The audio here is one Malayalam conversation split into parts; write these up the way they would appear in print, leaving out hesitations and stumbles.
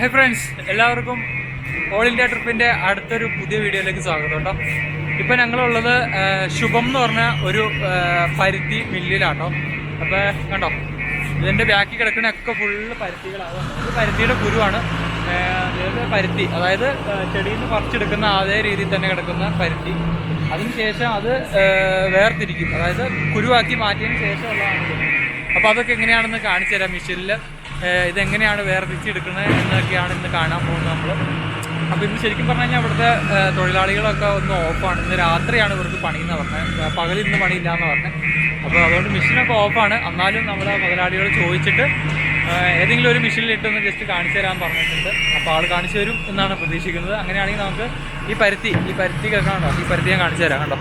ഹൈ ഫ്രണ്ട്സ്, എല്ലാവർക്കും ഓൾ ഇന്ത്യ ട്രിപ്പിൻ്റെ അടുത്തൊരു പുതിയ വീഡിയോയിലേക്ക് സ്വാഗതം കേട്ടോ. ഇപ്പോൾ ഞങ്ങളുള്ളത് ശുഭം എന്ന് പറഞ്ഞ ഒരു പരുത്തി മില്ലിലാട്ടോ. അപ്പോൾ കണ്ടോ, ഇതിൻ്റെ ബാക്കി കിടക്കണൊക്കെ ഫുള്ള് പരുത്തികളാണ്. ഇത് പരുത്തിയുടെ കുരുവാണ്. പരുത്തി അതായത് ചെടിയിൽ നിന്ന് പറിച്ചെടുക്കുന്ന അതേ രീതിയിൽ തന്നെ കിടക്കുന്ന പരുത്തി. അതിനുശേഷം അത് വേർതിരിക്കും, അതായത് കുരുവാക്കി മാറ്റിയതിന് ശേഷമുള്ളതാണ്. അപ്പോൾ അതൊക്കെ എങ്ങനെയാണെന്ന് കാണിച്ചു തരാം മെഷീനിൽ. ഇതെങ്ങനെയാണ് വേർതിരിച്ചെടുക്കുന്നത് എന്നൊക്കെയാണ് ഇന്ന് കാണാൻ പോകുന്നത് നമ്മൾ. അപ്പോൾ ഇന്ന് ശരിക്കും പറഞ്ഞു കഴിഞ്ഞാൽ ഇവിടുത്തെ തൊഴിലാളികളൊക്കെ ഒന്ന് ഓഫാണ്. ഇന്ന് രാത്രിയാണ് ഇവർക്ക് പണിയെന്ന് പറഞ്ഞത്, പകലിൽ ഇന്ന് പണിയില്ല എന്ന് പറഞ്ഞത്. അപ്പോൾ അതുകൊണ്ട് മെഷീനൊക്കെ ഓഫാണ്. എന്നാലും നമ്മൾ മുതലാളികൾ ചോദിച്ചിട്ട് ഏതെങ്കിലും ഒരു മെഷീനിലിട്ടൊന്ന് ജസ്റ്റ് കാണിച്ചു തരാൻ പറഞ്ഞിട്ടുണ്ട്. അപ്പോൾ ആൾ കാണിച്ചു തരും എന്നാണ് പ്രതീക്ഷിക്കുന്നത്. അങ്ങനെയാണെങ്കിൽ നമുക്ക് ഈ പരുത്തി കിടക്കണോ, ഈ പരുത്തി ഞാൻ കാണിച്ചു തരാം. കണ്ടോ,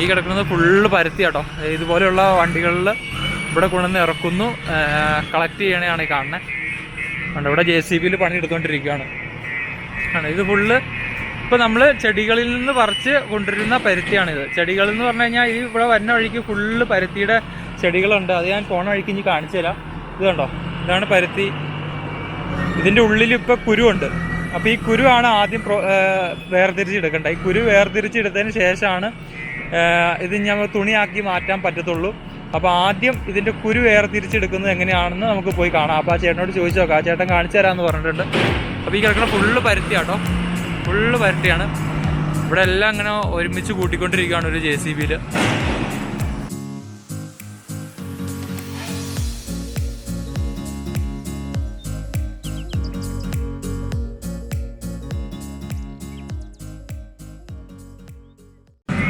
ഈ കിടക്കുന്നത് ഫുള്ള് പരുത്തി കേട്ടോ. ഇതുപോലെയുള്ള വണ്ടികളിൽ ഇവിടെ കൊണ്ടുവന്ന് ഇറക്കുന്നു, കളക്ട് ചെയ്യണതാണ് ഈ കാണുന്നത്. കണ്ടോ, ഇവിടെ JCBയിൽ പണി എടുത്തുകൊണ്ടിരിക്കുകയാണ്. ആണ് ഇത് ഫുള്ള്. ഇപ്പോൾ നമ്മൾ ചെടികളിൽ നിന്ന് പറിച്ച് കൊണ്ടുവരുന്ന പരുത്തിയാണിത്. ചെടികളിൽ എന്ന് പറഞ്ഞു കഴിഞ്ഞാൽ ഈ ഇവിടെ വരുന്ന വഴിക്ക് ഫുള്ള് പരുത്തിയുടെ ചെടികളുണ്ട്. അത് ഞാൻ പോണ വഴിക്ക് ഇനി കാണിച്ചു തരാം. ഇത് കണ്ടോ, ഇതാണ് പരുത്തി. ഇതിൻ്റെ ഉള്ളിൽ ഇപ്പോൾ കുരുവുണ്ട്. അപ്പോൾ ഈ കുരുവാണ് ആദ്യം വേർതിരിച്ചെടുക്കേണ്ടത്. ഈ കുരു വേർതിരിച്ചെടുത്തതിന് ശേഷമാണ് ഇത് ഞങ്ങൾ തുണിയാക്കി മാറ്റാൻ പറ്റത്തുള്ളൂ. അപ്പോൾ ആദ്യം ഇതിൻ്റെ കുരു വേർതിരിച്ചെടുക്കുന്നത് എങ്ങനെയാണെന്ന് നമുക്ക് പോയി കാണാം. അപ്പോൾ ആ ചേട്ടനോട് ചോദിച്ചു നോക്കാം. ആ ചേട്ടൻ കാണിച്ചു തരാമെന്ന് പറഞ്ഞിട്ടുണ്ട്. അപ്പോൾ ഈ കിടക്കുന്ന ഫുള്ള് പരുത്തി കേട്ടോ, ഫുള്ള് പരുത്തിയാണ്. ഇവിടെ എല്ലാം ഇങ്ങനെ ഒരുമിച്ച് കൂട്ടിക്കൊണ്ടിരിക്കുകയാണ് ഒരു JCBയിൽ.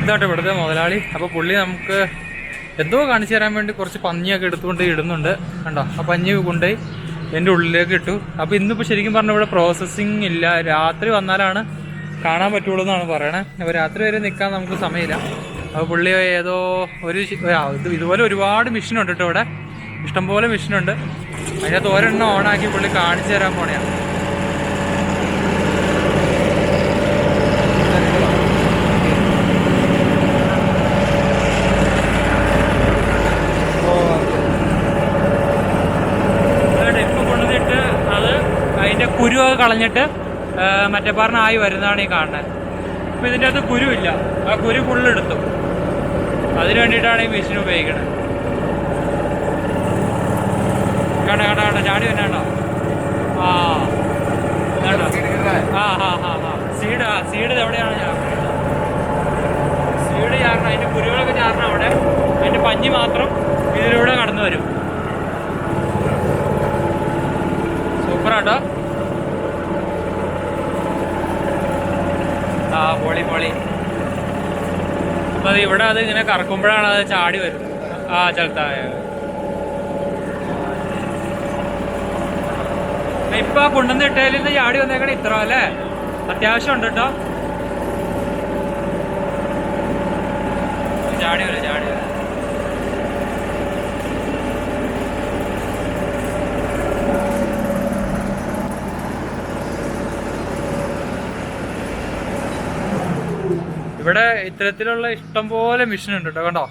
ഇതാട്ടോ ഇവിടുത്തെ മുതലാളി. അപ്പോൾ പുള്ളി നമുക്ക് എന്തോ കാണിച്ചു തരാൻ വേണ്ടി കുറച്ച് പഞ്ഞിയൊക്കെ എടുത്തുകൊണ്ട് ഇടുന്നുണ്ട്. കണ്ടോ, ആ പഞ്ഞി കൊണ്ടുപോയി എൻ്റെ ഉള്ളിലേക്ക് ഇട്ടു. അപ്പോൾ ഇന്നിപ്പോൾ ശരിക്കും പറഞ്ഞാൽ ഇവിടെ പ്രോസസ്സിങ് ഇല്ല. രാത്രി വന്നാലാണ് കാണാൻ പറ്റുള്ളൂ എന്നാണ് പറയണേ. അപ്പോൾ രാത്രി വരെ നിൽക്കാൻ നമുക്ക് സമയമില്ല. അപ്പോൾ പുള്ളി ഏതോ ഒരു ഇതുപോലെ ഒരുപാട് മെഷീനുണ്ട് കേട്ടോ ഇവിടെ, ഇഷ്ടംപോലെ മെഷീനുണ്ട്. അതിനകത്ത് ഒരെണ്ണം ഓണാക്കി പുള്ളി കാണിച്ചു തരാൻ പോണെയാണ്. കുരുവൊക്കെ കളഞ്ഞിട്ട് മറ്റേ പറഞ്ഞായി വരുന്നതാണ് ഈ കാണുന്നത്. അപ്പോൾ ഇതിൻ്റെ അകത്ത് കുരുവില്ല, ആ കുരു ഫുള്ളെടുത്തു. അതിന് വേണ്ടിയിട്ടാണ് ഈ മെഷീൻ ഉപയോഗിക്കുന്നത്. കണ്ട ചാടി വന്നാണ്ടോ. സീഡ് എവിടെയാണ് സീഡ് ചാരണം. അതിൻ്റെ കുരുകളൊക്കെ ചാരണം അവിടെ. അതിൻ്റെ പഞ്ഞി മാത്രം ഇതിലൂടെ കടന്നു വരും. സൂപ്പറാട്ടോ. പൊളി. അപ്പോൾ ഇവിടെ അത് ഇങ്ങനെ കറക്കുമ്പോഴാണ് അത് ചാടി വരും. ചെലുത്തായ ഇപ്പം ആ കൊണ്ടുവന്ന് ഇട്ടതിൽ നിന്ന് ചാടി വന്നേക്കണേ ഇത്ര അല്ലേ. അത്യാവശ്യം ഉണ്ട് കേട്ടോ. ചാടി വരും. ഇവിടെ ഇത്തരത്തിലുള്ള ഇഷ്ടംപോലെ മെഷീൻ ഉണ്ട് കേട്ടോ. കണ്ടോ,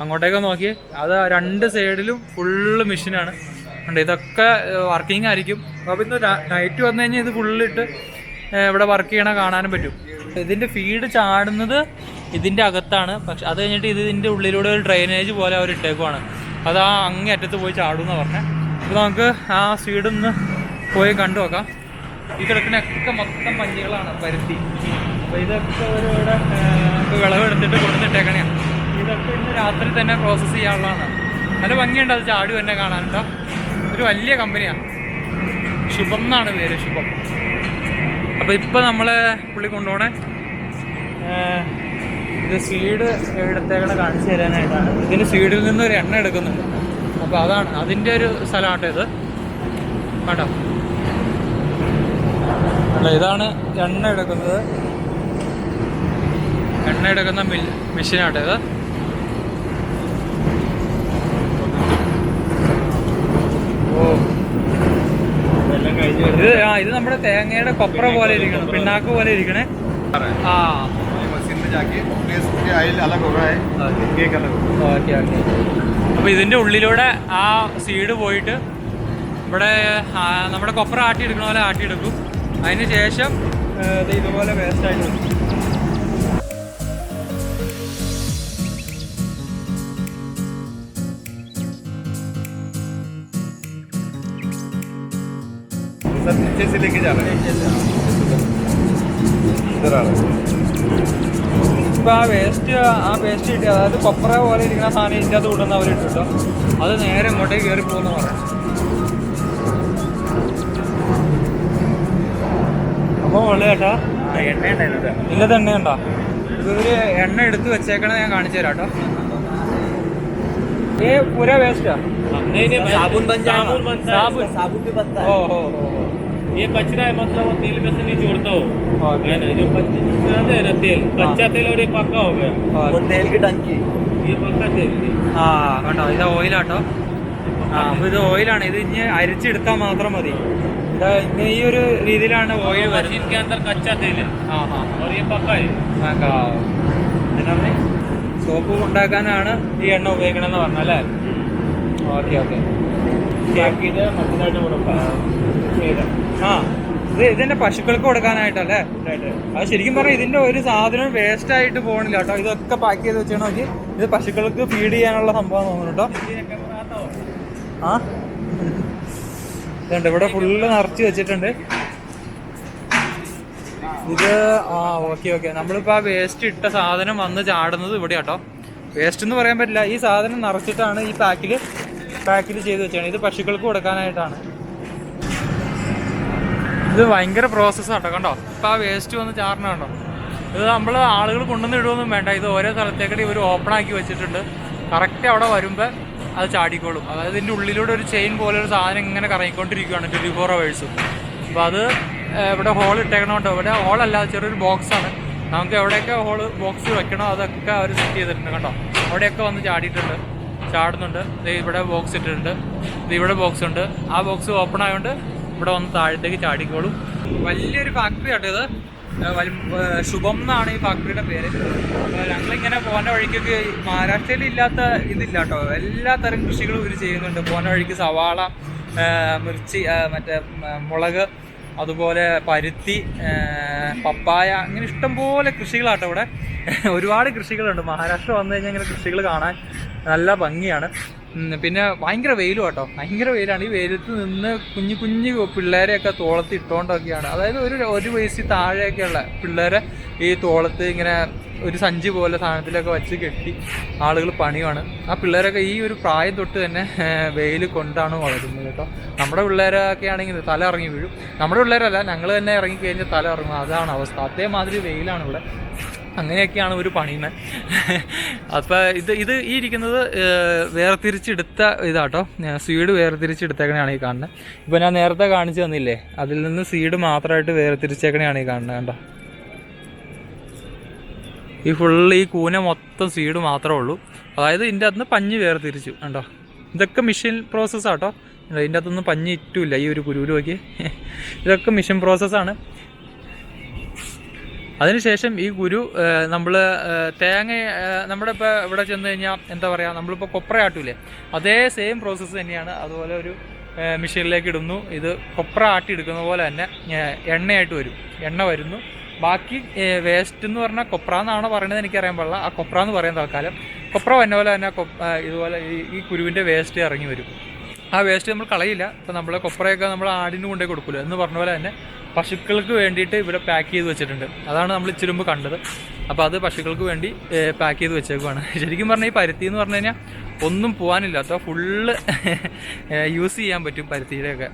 അങ്ങോട്ടേക്ക് നോക്കി, അത് രണ്ട് സൈഡിലും ഫുള്ള് മെഷീനാണ്. കണ്ടോ, ഇതൊക്കെ വർക്കിംഗ് ആയിരിക്കും. അപ്പോൾ ഇന്ന് നൈറ്റ് വന്നു കഴിഞ്ഞാൽ ഇത് ഫുള്ളിട്ട് ഇവിടെ വർക്ക് ചെയ്യണ കാണാനും പറ്റും. ഇതിൻ്റെ ഫീഡ് ചാടുന്നത് ഇതിൻ്റെ അകത്താണ്. പക്ഷെ അത് കഴിഞ്ഞിട്ട് ഇതിൻ്റെ ഉള്ളിലൂടെ ഒരു ഡ്രെയിനേജ് പോലെ അവർ ഇട്ടേക്കുവാണ്. അത് ആ അങ്ങേ അറ്റത്ത് പോയി ചാടുമെന്ന് പറഞ്ഞത്. അപ്പോൾ നമുക്ക് ആ ഫീഡൊന്ന് പോയി കണ്ടു നോക്കാം. ഈ കിടക്കുന്നൊക്കെ മൊത്തം പഞ്ഞികളാണ്, പരുത്തി. അപ്പോൾ ഇതൊക്കെ ഇവിടെ വിളവെടുത്തിട്ട് കൊടുത്തിട്ടേക്കണേ. ഇതൊക്കെ ഇന്ന് രാത്രി തന്നെ പ്രോസസ്സ് ചെയ്യാനുള്ളതാണ്. നല്ല ഭംഗിയുണ്ട് അത് ചാടി തന്നെ കാണാനുണ്ടോ. ഒരു വലിയ കമ്പനിയാണ്, ശുഭം എന്നാണ് പേര്, ശുഭം. അപ്പോൾ ഇപ്പോൾ നമ്മൾ പുള്ളി കൊണ്ടുപോകണേ ഇത് സീഡ് എടുത്തേക്കണ കാണിച്ചു തരാനായിട്ടാണ്. ഇതിന് സീഡിൽ നിന്ന് ഒരു എണ്ണ എടുക്കുന്നുണ്ട്. അപ്പോൾ അതാണ് അതിൻ്റെ ഒരു സ്ഥലമാട്ടോ ഇത്. കേട്ടോ, അല്ല ഇതാണ് എണ്ണ എടുക്കുന്നത്. എണ്ണ എടുക്കുന്ന മെഷീനാട്ടോ ഇത്. ഇത് നമ്മുടെ തേങ്ങയുടെ കൊപ്ര പോലെ ഇരിക്കണം, പിണ്ണാക്ക് പോലെ ഇരിക്കണേ. അപ്പോൾ ഇതിൻ്റെ ഉള്ളിലൂടെ ആ സീഡ് പോയിട്ട് ഇവിടെ നമ്മുടെ കൊപ്ര ആട്ടിയെടുക്കണ പോലെ ആട്ടിയെടുക്കും. അതിന് ശേഷം ഇതുപോലെ വേസ്റ്റായിട്ട് വരും. नीचे से लेके जाना है इधर आ रहा है. ഇപ്പോൾ ആ വേസ്റ്റ് കിട്ടി, അതായത് കൊപ്ര പോലെ ഇരിക്കുന്ന സാധനം ഇതിൻ്റെ അത് വിടുന്ന അവർ ഇട്ടിട്ടോ, അത് നേരെ ഇങ്ങോട്ടേക്ക് കയറി പോകുന്ന പറയാം. അപ്പോൾ ഉള്ളത് കേട്ടോ എണ്ണ ഇല്ലത് എണ്ണയുണ്ടോ? ഇവര് എണ്ണ എടുത്ത് വെച്ചേക്കണത് ഞാൻ കാണിച്ചു തരാം കേട്ടോ. ये पूरा वेस्ट है? नहीं साबुन बन जाएगा. साबुन भी बनता है. हो ये कचरा है, मतलब वो तेल में से नहीं जोड़ता हो ओके. है ना. जो है ना तेल, कच्चा तेल और ये पक्का हो गया. वो तेल की टंकी. ये पक्का तेल. ആ കേട്ടോ, ഇത് ഓയിലാട്ടോ. അപ്പോൾ ഇത് ഓയിലാണ്. ഇത് ഇനി അരിച്ചെടുത്താൽ മാത്രം മതി. ഇത് ഇങ്ങനെ ഈ ഒരു രീതിയിലാണ് ഓയിൽ വരുന്നത്. मशीन के अंदर कच्चा तेल है ആ और ये पक्का है. എന്നാ പറഞ്ഞേ, സോപ്പ് ഉണ്ടാക്കാനാണ് ഈ എണ്ണ ഉപയോഗിക്കണമെന്ന് പറഞ്ഞല്ലേ? Okay okay. बाकी इधर मसाला കൊടുക്കാം. ആ ഇതിന്റെ പശുക്കൾക്ക് കൊടുക്കാനായിട്ടല്ലേ? അത് ശരിക്കും പറഞ്ഞാൽ ഇതിന്റെ ഒരു സാധനം വേസ്റ്റ് ആയിട്ട് പോകണില്ല കേട്ടോ. ഇതൊക്കെ പാക്ക് ചെയ്ത് വെച്ചാൽ നോക്കി, ഇത് പശുക്കൾക്ക് ഫീഡ് ചെയ്യാനുള്ള സംഭവം തോന്നുന്നു കേട്ടോ. ആ ഇതുണ്ട്, ഇവിടെ ഫുള്ള് നിറച്ച് വെച്ചിട്ടുണ്ട് ഇത്. ആ ഓക്കെ. നമ്മളിപ്പോൾ ആ വേസ്റ്റ് ഇട്ട സാധനം വന്ന് ചാടുന്നത് ഇവിടെ കേട്ടോ. വേസ്റ്റ് എന്ന് പറയാൻ പറ്റില്ല, ഈ സാധനം നിറച്ചിട്ടാണ് ഈ പാക്കിൽ ചെയ്ത് വെച്ചാണ്. ഇത് പശുക്കൾക്ക് കൊടുക്കാനായിട്ടാണ്. ഇത് ഭയങ്കര പ്രോസസ്സാട്ടോ കണ്ടോ. ഇപ്പം ആ വേസ്റ്റ് വന്ന് ചാടണം കണ്ടോ. ഇത് നമ്മൾ ആളുകൾ കൊണ്ടുവന്ന് ഇടുമൊന്നും വേണ്ട, ഇത് ഓരോ സ്ഥലത്തേക്കടി ഇവർ ഓപ്പൺ ആക്കി വെച്ചിട്ടുണ്ട്. കറക്റ്റ് അവിടെ വരുമ്പോൾ അത് ചാടിക്കോളും. അതായത് ഇതിൻ്റെ ഉള്ളിലൂടെ ഒരു ചെയിൻ പോലെ ഒരു സാധനം ഇങ്ങനെ കറങ്ങിക്കൊണ്ടിരിക്കുകയാണ് 24 hours. അപ്പോൾ അത് ഇവിടെ ഹോൾ ഇട്ടേക്കണോട്ടോ. ഇവിടെ ഹോളല്ല, ചെറിയൊരു ബോക്സാണ്. നമുക്ക് എവിടെയൊക്കെ ബോക്സ് വെക്കണോ അതൊക്കെ അവർ സെറ്റ് ചെയ്തിട്ടുണ്ട് കണ്ടോ. അവിടെയൊക്കെ വന്ന് ചാടുന്നുണ്ട്. ഇവിടെ ബോക്സ് ഇട്ടിട്ടുണ്ട്, ഇവിടെ ബോക്സ് ഉണ്ട്. ആ ബോക്സ് ഓപ്പൺ ആയതുകൊണ്ട് ഇവിടെ വന്ന് താഴത്തേക്ക് ചാടിക്കോളും. വലിയൊരു ഫാക്ടറി ആട്ടോ ഇത്. ശുഭം എന്നാണ് ഈ ഫാക്ടറിയുടെ പേര്. ഞങ്ങളിങ്ങനെ പോകുന്ന വഴിക്കൊക്കെ മഹാരാഷ്ട്രയിൽ ഇല്ലാത്ത ഇതില്ല കേട്ടോ. എല്ലാ തരം കൃഷികളും ഇവർ ചെയ്യുന്നുണ്ട്. പോകുന്ന വഴിക്ക് സവാള, മിർച്ചി, മറ്റേ മുളക്, അതുപോലെ പരുത്തി, പപ്പായ, അങ്ങനെ ഇഷ്ടംപോലെ കൃഷികളാട്ടോ ഇവിടെ. ഒരുപാട് കൃഷികളുണ്ട്. മഹാരാഷ്ട്ര വന്നു കഴിഞ്ഞാൽ ഇങ്ങനെ കൃഷികൾ കാണാൻ നല്ല ഭംഗിയാണ്. പിന്നെ ഭയങ്കര വെയിലും കേട്ടോ, ഭയങ്കര വെയിലാണ്. ഈ വെയിലത്ത് നിന്ന് കുഞ്ഞു പിള്ളേരെയൊക്കെ തോളത്ത് ഇട്ടുകൊണ്ടൊക്കെയാണ്. അതായത് ഒരു വയസ്സിൽ താഴെയൊക്കെയുള്ള പിള്ളേരെ ഈ തോളത്ത് ഇങ്ങനെ ഒരു സഞ്ചി പോലെ സാധനത്തിലൊക്കെ വെച്ച് കെട്ടി ആളുകൾ പണിയാണ്. ആ പിള്ളേരൊക്കെ ഈ ഒരു പ്രായം തൊട്ട് തന്നെ വെയിൽ കൊണ്ടാണ് വളരുന്നത് കേട്ടോ. നമ്മുടെ പിള്ളേരൊക്കെ ആണെങ്കിൽ തല ഇറങ്ങി വീഴും. നമ്മുടെ പിള്ളേരല്ല, ഞങ്ങൾ തന്നെ ഇറങ്ങിക്കഴിഞ്ഞാൽ തല ഇറങ്ങും. അതാണ് അവസ്ഥ. അതേമാതിരി വെയിലാണ് ഇവിടെ. അങ്ങനെയൊക്കെയാണ് ഒരു പണിയുന്നത്. അപ്പോൾ ഇത് ഈ ഇരിക്കുന്നത് വേർതിരിച്ചെടുത്ത ഇതാട്ടോ. സീഡ് വേർതിരിച്ചെടുത്തേക്കണെയാണ് ഈ കാണുന്നത്. ഇപ്പോൾ ഞാൻ നേരത്തെ കാണിച്ചു തന്നില്ലേ, അതിൽ നിന്ന് സീഡ് മാത്രമായിട്ട് വേർതിരിച്ചേക്കണെയാണ് ഈ കാണുന്നത് കണ്ടോ. ഈ ഫുള്ള് ഈ കൂന മൊത്തം സീഡ് മാത്രമേ ഉള്ളൂ. അതായത് ഇതിൻ്റെ അകത്തുനിന്ന് പഞ്ഞ് വേർതിരിച്ചു കണ്ടോ. ഇതൊക്കെ മെഷീൻ പ്രോസസ്സാട്ടോ. ഇതിൻ്റെ അകത്തൊന്നും പഞ്ഞ് ഇറ്റുമില്ല ഈ ഒരു കുരുവിൽ നോക്കി. ഇതൊക്കെ മെഷീൻ പ്രോസസ്സാണ്. അതിനുശേഷം ഈ കുരു നമ്മൾ തേങ്ങ നമ്മുടെ ഇപ്പോൾ ഇവിടെ ചെന്ന് കഴിഞ്ഞാൽ എന്താ പറയുക, നമ്മളിപ്പോൾ കൊപ്രയാട്ടൂലേ, അതേ സെയിം പ്രോസസ്സ് തന്നെയാണ്. അതുപോലെ ഒരു മെഷീനിലേക്ക് ഇടുന്നു. ഇത് കൊപ്ര ആട്ടി എടുക്കുന്ന പോലെ തന്നെ എണ്ണയായിട്ട് വരും. എണ്ണ വരുന്നു. ബാക്കി വേസ്റ്റ് എന്ന് പറഞ്ഞാൽ കൊപ്ര എന്നാണോ പറയുന്നത് എനിക്കറിയാൻ പാടില്ല. ആ കൊപ്ര എന്ന് പറയാൻ തൽക്കാലം. കൊപ്ര വന്ന പോലെ തന്നെ ഇതുപോലെ ഈ കുരുവിൻ്റെ വേസ്റ്റ് ഇറങ്ങി വരും. ആ വേസ്റ്റ് നമ്മൾ കളയില്ല. ഇപ്പോൾ നമ്മൾ കൊപ്രയൊക്കെ നമ്മൾ ആടിന് കൊണ്ടേ കൊടുക്കില്ല എന്ന് പറഞ്ഞ പോലെ തന്നെ പശുക്കൾക്ക് വേണ്ടിയിട്ട് ഇവിടെ പാക്ക് ചെയ്ത് വെച്ചിട്ടുണ്ട്. അതാണ് നമ്മൾ ഇച്ചിരി മുമ്പ് കണ്ടത്. അപ്പോൾ അത് പശുക്കൾക്ക് വേണ്ടി പാക്ക് ചെയ്ത് വെച്ചേക്കുവാണ്. ശരിക്കും പറഞ്ഞാൽ ഈ പരുത്തി എന്ന് പറഞ്ഞു കഴിഞ്ഞാൽ ഒന്നും പോകാനില്ല. അപ്പോൾ ഫുള്ള് യൂസ് ചെയ്യാൻ പറ്റും പരുത്തിയുടെയൊക്കെ.